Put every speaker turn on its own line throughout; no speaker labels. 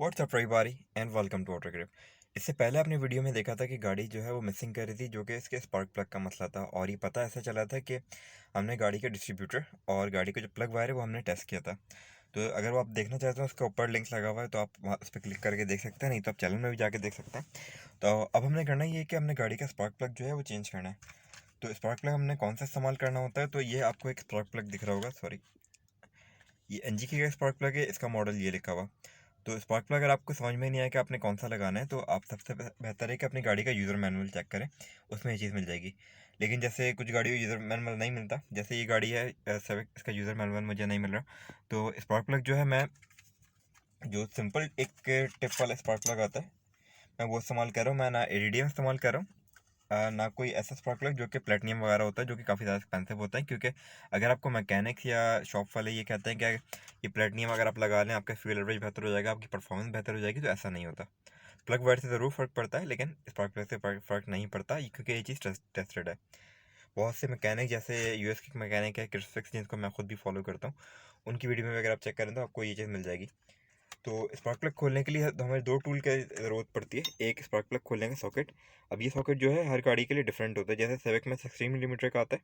WhatsApp everybody and welcome to Auto Grip. इससे पहले आपने वीडियो में देखा था कि गाड़ी जो है वो मिसिंग कर रही थी, जो कि इसके स्पार्क प्लग का मसला था। और ये पता ऐसा चला था कि हमने गाड़ी के डिस्ट्रीब्यूटर और गाड़ी का जो प्लग वायर है वो हमने टेस्ट किया था। तो अगर वो आप देखना चाहते हैं, उसके ऊपर लिंक्स लगा हुआ है, तो आप वहाँ उस पर क्लिक करके देख सकते हैं, नहीं तो आप चैनल में भी जाके देख सकते हैं। तो अब हमने करना ये है कि हमने गाड़ी का स्पार्क प्लग जो है वो चेंज करना है। तो स्पार्क प्लग हमने कौन सा इस्तेमाल करना होता है, तो ये आपको एक स्पार्क प्लग दिख रहा होगा, सॉरी, ये एनजी का स्पार्क प्लग है, इसका मॉडल ये लिखा हुआ। तो स्पार्क प्लग अगर आपको समझ में नहीं आया कि आपने कौन सा लगाना है, तो आप सबसे बेहतर है कि अपनी गाड़ी का यूज़र मैनुअल चेक करें, उसमें ये चीज़ मिल जाएगी। लेकिन जैसे कुछ गाड़ियों यूज़र मैनुअल नहीं मिलता, जैसे ये गाड़ी है सेविक, इसका यूज़र मैनुअल मुझे नहीं मिल रहा। तो स्पार्क प्लग जो है, मैं जो सिंपल एक टिप वाला स्पार्क प्लग आता है, मैं वो इस्तेमाल कर रहा हूँ। मैं ना एडीडीएम इस्तेमाल कर रहा हूँ, ना कोई ऐसा स्पार्क प्लग जो कि प्लेटिनियम वगैरह होता है, जो कि काफ़ी ज़्यादा एक्सपेंसिव होता है। क्योंकि अगर आपको मैकेनिक्स या शॉप वाले ये कहते हैं कि ये प्लेटिनियम अगर आप लगा लें आपका फ्यूल एवरेज बेहतर हो जाएगा, आपकी परफॉर्मेंस बेहतर हो जाएगी, तो ऐसा नहीं होता। प्लग वायर से ज़रूर फ़र्क पड़ता है, लेकिन स्पार्क प्लग से फ़र्क नहीं पड़ता, क्योंकि ये चीज़ टेस्टेड है। बहुत से मैकेनिक, जैसे यूएस के मैकेनिक है क्रिसफिक्स, जिनको मैं खुद भी फॉलो करता हूँ, उनकी वीडियो में अगर आप चेक करें तो आपको ये चीज़ मिल जाएगी। तो स्पार्क प्लग खोलने के लिए हमें दो टूल की ज़रूरत पड़ती है। एक स्पार्क प्लग खोलने का सॉकेट। अब ये सॉकेट जो है हर गाड़ी के लिए डिफरेंट होता है। जैसे सेविक में 16 मिलीमीटर का आता है,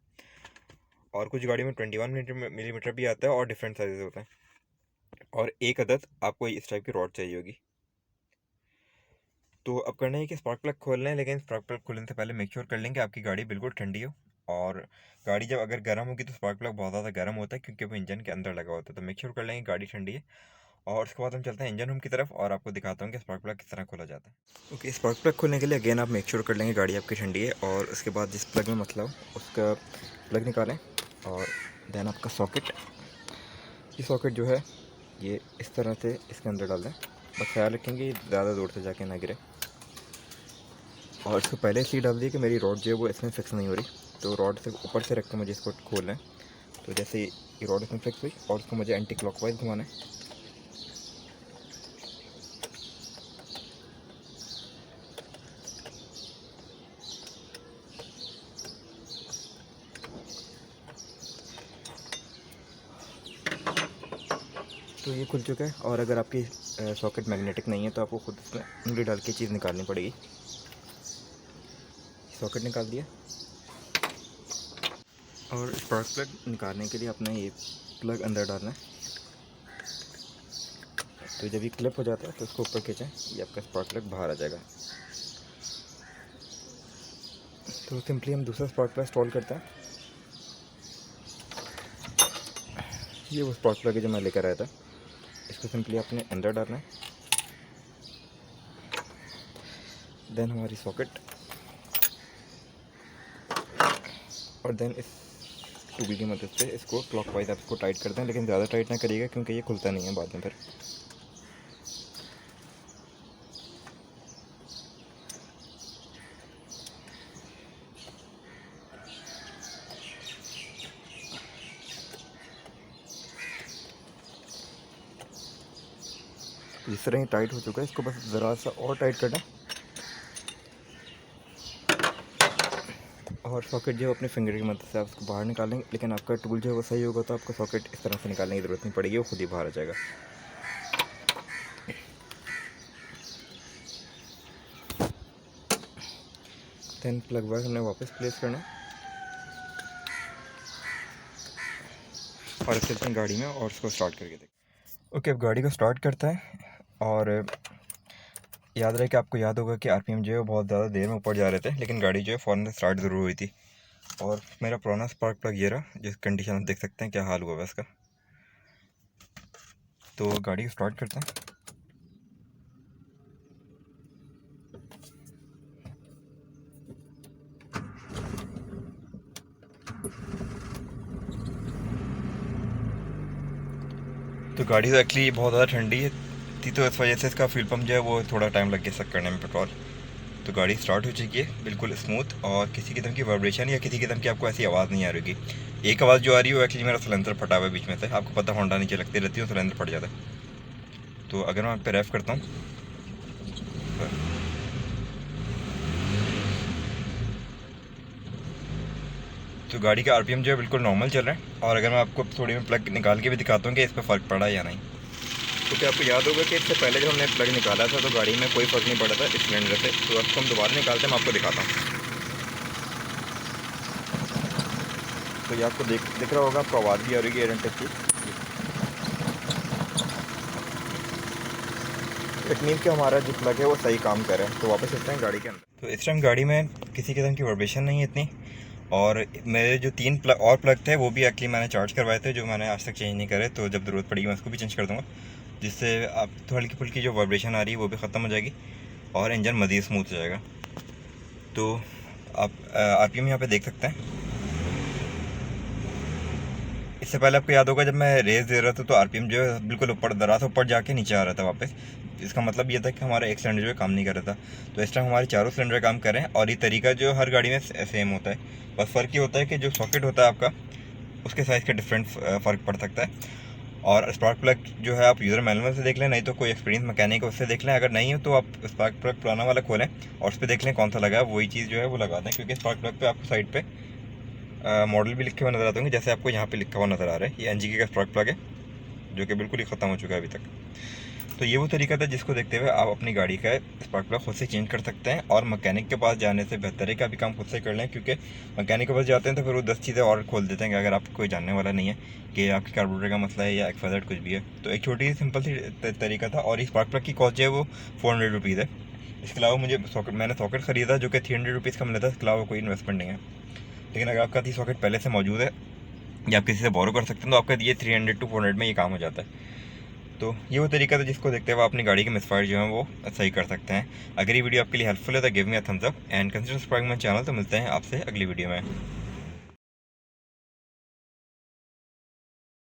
और कुछ गाड़ी में 21 मिलीमीटर भी आता है, और डिफरेंट साइजेस होते हैं। और एक अदद आपको इस टाइप की रॉड चाहिए होगी। तो अब करना है कि स्पार्क प्लग खोल लें, लेकिन स्पार्क प्लग खोलने से पहले मेक श्योर कर लें कि आपकी गाड़ी बिल्कुल ठंडी हो। और गाड़ी जब अगर गर्म होगी तो स्पार्क प्लग बहुत ज़्यादा गर्म होता है, क्योंकि वो इंजन के अंदर लगा होता है। तो मेक श्योर कर लें कि गाड़ी ठंडी है। और उसके बाद हम चलते हैं इंजन रूम की तरफ, और आपको दिखाता हूँ कि स्पार्क प्लग किस तरह खोला जाता है। ओके, स्पार्क प्लग खोलने के लिए अगेन आप मेक श्योर कर लेंगे गाड़ी आपकी ठंडी है, और उसके बाद जिस प्लग में मसला हो उसका प्लग निकालें। और देन आपका सॉकेट, ये सॉकेट जो है ये इस तरह से इसके अंदर डाल दें। बस ख्याल रखेंगे ज़्यादा दूर से जाके ना गिरे। और इसको पहले इसलिए डाल दिया कि मेरी रॉड जो है वो इसमें फिक्स नहीं हो रही, तो रॉड से ऊपर से रख के मुझे इसको खोलना है। तो जैसे ये रॉड इसमें फिक्स हुई, और उसको मुझे एंटी क्लॉकवाइज घुमाना है। तो ये खुल चुका है। और अगर आपकी सॉकेट मैग्नेटिक नहीं है तो आपको खुद इसमें उंगली डाल के चीज़ निकालनी पड़ेगी। सॉकेट निकाल दिया, और स्पार्क प्लग निकालने के लिए अपना ये प्लग अंदर डालना है। तो जब ये क्लिप हो जाता है तो उसको ऊपर खींचें, ये आपका स्पार्क प्लग बाहर आ जाएगा। तो सिंपली हम दूसरा स्पार्क प्लग इंस्टॉल करते हैं। ये वो स्पार्क प्लग है जो मैं लेकर आया था। इसको सिंपली अपने अंदर डालना है। देन हमारी सॉकेट, और देन इस टूल की मदद से इसको क्लॉकवाइज आप इसको टाइट करते हैं, लेकिन ज़्यादा टाइट ना करिएगा क्योंकि ये खुलता नहीं है बाद में फिर। इस तरह ही टाइट हो चुका है, इसको बस ज़रा सा और टाइट करना है। और सॉकेट जो है अपने फिंगर की मदद से आप उसको बाहर निकालेंगे, लेकिन आपका टूल जो है वो सही होगा तो आपको सॉकेट इस तरह से निकालने की ज़रूरत नहीं पड़ेगी, वो खुद ही बाहर आ जाएगा। देन प्लग वायर हमने वापस प्लेस करना है, और इसे अपनी गाड़ी में और उसको स्टार्ट करके देखें। ओके, अब गाड़ी को स्टार्ट करता है। और याद रहे कि आपको याद होगा कि आरपीएम जो है बहुत ज़्यादा देर में ऊपर जा रहे थे, लेकिन गाड़ी जो है फ़ौरन से स्टार्ट ज़रूर हुई थी। और मेरा पुराना स्पार्क प्लग ये रहा, जिस कंडीशन आप देख सकते हैं क्या हाल हुआ है इसका। तो गाड़ी को स्टार्ट करते हैं। तो गाड़ी तो एक्चुअली बहुत ज़्यादा ठंडी थी, तो इस वजह से इसका फ्यूल पम्प जो है वो थोड़ा टाइम लग गया सब करने में पेट्रोल। तो गाड़ी स्टार्ट हो चुकी है बिल्कुल स्मूथ, और किसी किस्म की वाइब्रेशन या किसी किस्म की आपको ऐसी आवाज़ नहीं आ रही होगी। एक आवाज़ जो आ रही है वो एक्चुअली मेरा सिलेंडर फटा हुआ है बीच में से। आपको पता होंडा नीचे लगती रहती है, सिलेंडर फट जाता है। तो अगर मैं पे रेफ करता हूँ, तो गाड़ी का आरपीएम जो है बिल्कुल नॉर्मल चल रहा है। और अगर मैं आपको थोड़ी में प्लग निकाल के भी दिखाता हूँ कि इस पर फ़र्क पड़ा या नहीं। क्योंकि आपको याद होगा कि इससे पहले जब हमने प्लग निकाला था तो गाड़ी में कोई फ़र्क नहीं पड़ा था इस सिलेंडर से। तो अब हम दोबारा निकालते हैं, मैं आपको दिखाता हूँ। तो ये आपको दिख रहा होगा, आपको आवाज़ भी आ रही है एयर इंटेक की। इट मीन कि हमारा जो प्लग है वो सही काम कर रहा है। तो वापस चलते हैं गाड़ी के अंदर। तो इस टाइम गाड़ी में किसी किस्म की वाइब्रेशन नहीं है इतनी। और मेरे जो 3 प्लग थे वो भी एक्चुअली मैंने चार्ज करवाए थे, जो मैंने आज तक चेंज नहीं करे। तो जब ज़रूरत पड़ेगी मैं उसको भी चेंज कर दूँगा, जिससे आप तो हल्की फुल्की जो वाइब्रेशन आ रही है वो भी ख़त्म हो जाएगी और इंजन मज़ीद स्मूथ हो जाएगा। तो आप RPM यहाँ पे देख सकते हैं। इससे पहले आपको याद होगा जब मैं रेस दे रहा था तो RPM जो है बिल्कुल ऊपर दराज ऊपर जाके नीचे आ रहा था वापस। इसका मतलब ये था कि हमारा एक सिलेंडर जो है काम नहीं कर रहा था। तो इस टाइम हमारे चारों सिलेंडर काम कर रहे हैं और ये तरीका जो हर गाड़ी में सेम होता है। बस फ़र्क ये होता है कि जो सॉकेट होता है आपका उसके साइज़ का डिफरेंट फ़र्क पड़ सकता है। और स्पार्क प्लग जो है आप यूज़र मैनुअल से देख लें, नहीं तो कोई एक्सपीरियंस मैकेनिक उससे देख लें। अगर नहीं हो तो आप स्पार्क प्लग पुराना वाला खोलें और उस पर देख लें कौन सा लगा है, वही चीज़ जो है वो लगा दें। क्योंकि स्पार्क प्लग पे आपको साइड पे मॉडल भी लिखे हुए नज़र आते होंगे, जैसे आपको यहाँ पे लिखा हुआ नज़र आ रहा है। ये NGK का स्पार्क प्लग है जो कि बिल्कुल ही ख़त्म हो चुका है अभी तक। तो ये वो तरीका था जिसको देखते हुए आप अपनी गाड़ी का स्पार्क प्लग खुद से चेंज कर सकते हैं। और मैकेनिक के पास जाने से बेहतर है कि आप काम खुद से कर लें, क्योंकि मैकेनिक के पास जाते हैं तो फिर वो 10 चीज़ें और खोल देते हैं कि अगर आपको कोई जानने वाला नहीं है कि आपके कार्बोरेटर का मसला है या XYZ कुछ भी है। तो एक छोटी सी सिंपल सी तरीका था। और इस स्पार्क प्लग की कॉस्ट जो है वो 400 रुपीज़ है। इसके अलावा मैंने सॉकेट ख़रीदा जो कि 300 रुपीज़ का मिला था। इसके अलावा कोई इन्वेस्टमेंट नहीं है। लेकिन अगर आपका 30 सॉकेट पहले से मौजूद है या आप किसी से बोरो कर सकते हैं तो आपका ये 300 to 400 में ये काम हो जाता है। तो ये वो तरीका था जिसको देखते हुए अपनी गाड़ी के मिसफायर जो है वो सही कर सकते हैं। अगर ये वीडियो आपके लिए हेल्पफुल है तो give me a thumbs up and consider subscribing my channel. तो मिलते हैं आपसे अगली वीडियो में।